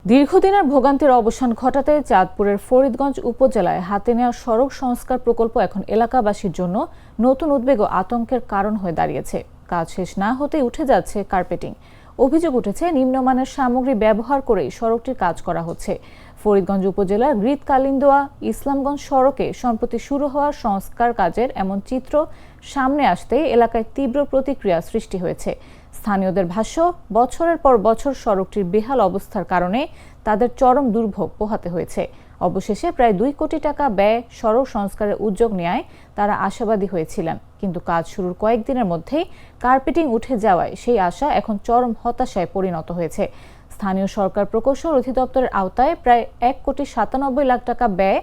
দীর্ঘদিনের ভোগান্তির অবসান ঘটাতে চাঁদপুরের ফরিদগঞ্জ উপজেলায় হাতে নেওয়া সড়ক সংস্কার প্রকল্প এখন এলাকাবাসীর জন্য নতুন উদ্বেগ ও আতঙ্কের কারণ হয়ে দাঁড়িয়েছে। কাজ শেষ না হতেই উঠে যাচ্ছে কার্পেটিং। অভিযোগ উঠেছে নিম্নমানের সামগ্রী ব্যবহার করেই সড়কটির কাজ করা হচ্ছে। ফরিদগঞ্জ উপজেলার গ্রিত কালিন্দোয়া ইসলামগঞ্জ সড়কে সম্প্রতি শুরু হওয়া সংস্কার কাজের এমন চিত্র সামনে আসতেই এলাকায় তীব্র প্রতিক্রিয়া সৃষ্টি হয়েছে। স্থানীয়দের ভাষ্য, বছরের পর বছর সড়কটির বেহাল অবস্থার কারণে তাদের চরম দুর্ভোগ পোহাতে হয়েছে। অবশেষে প্রায় 2 কোটি টাকা ব্যয় সড়ক সংস্কারের উদ্যোগ নেয় তারা আশাবাদী হয়েছিলেন, কিন্তু কাজ শুরুর কয়েকদিনের মধ্যেই কার্পেটিং উঠে যাওয়ায় সেই আশা এখন চরম হতাশায় পরিণত হয়েছে। স্থানীয় সরকার প্রকৌশল অধিদপ্তরের আওতায় প্রায় 1,97,00,000 টাকা ব্যয়ে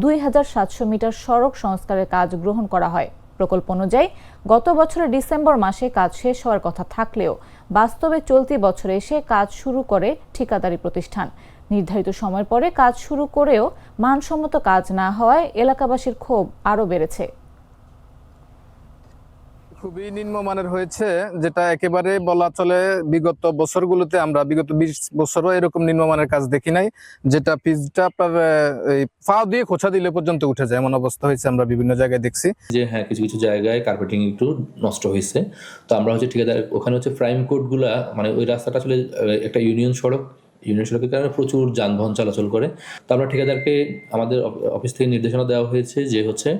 2,700 মিটার সড়ক সংস্কারের কাজ গ্রহণ করা হয়। প্রকল্প অনুযায়ী গত বছরের ডিসেম্বর মাসে কাজ শেষ হওয়ার কথা থাকলেও বাস্তবে চলতি বছরে এসে কাজ শুরু করে ঠিকাদারি প্রতিষ্ঠান। নির্ধারিত সময়ের পরে কাজ শুরু করেও মানসম্মত কাজ না হওয়ায় এলাকাবাসীর ক্ষোভ আরও বেড়েছে। খুবই নিম্নমানের হয়েছে, যেটা একেবারে বলা চলে বিগত বছরগুলোতে আমরা বিগত 20 বছরও এরকম নিম্নমানের কাজ দেখি নাই, যেটা পিচটা আপনার এই পা দিয়ে খোঁচা দিলে পর্যন্ত উঠে যায় এমন অবস্থা হয়েছে। আমরা বিভিন্ন জায়গায় দেখছি যে হ্যাঁ, কিছু কিছু জায়গায় কার্পেটিং একটু নষ্ট হয়েছে। তো আমরা হচ্ছে ঠিকাদার ওখানে হচ্ছে প্রাইম কোডগুলা, মানে ওই রাস্তাটা আসলে একটা ইউনিয়ন সড়কের কারণে প্রচুর যানবাহন চলাচল করে। তো আমরা ঠিকাদারকে আমাদের অফিস থেকে নির্দেশনা দেওয়া হয়েছে যে হচ্ছে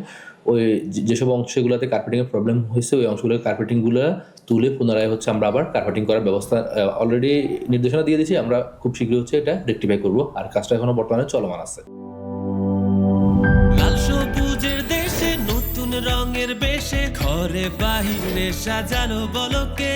ওই যেসব অংশগুলোতে কার্পেটিংয়ের প্রবলেম হয়েছে ওই অংশগুলোর কার্পেটিংগুলো তুলে পুনরায় হচ্ছে আমরা আবার কার্পেটিং করার ব্যবস্থা অলরেডি নির্দেশনা দিয়ে দিয়েছি। আমরা খুব শীঘ্রই হচ্ছে এটা রেকটিফাই করব, আর কাজটা এখনো বর্তমানে চলমান আছে। লাল সবুজের দেশে নতুন রঙের বেশে ঘরে বাহিরে সাজানো বলকে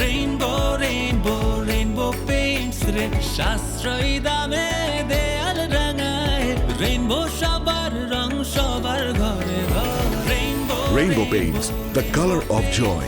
রেইনবো রেইনবো রেইনবো পেইন্টস রে সাশ্রয়ী দামে দেয়াল রাঙায় রেইনবো সবার রং সবার ঘরে ঘরে rainbow Rainbow Paints, the color of joy.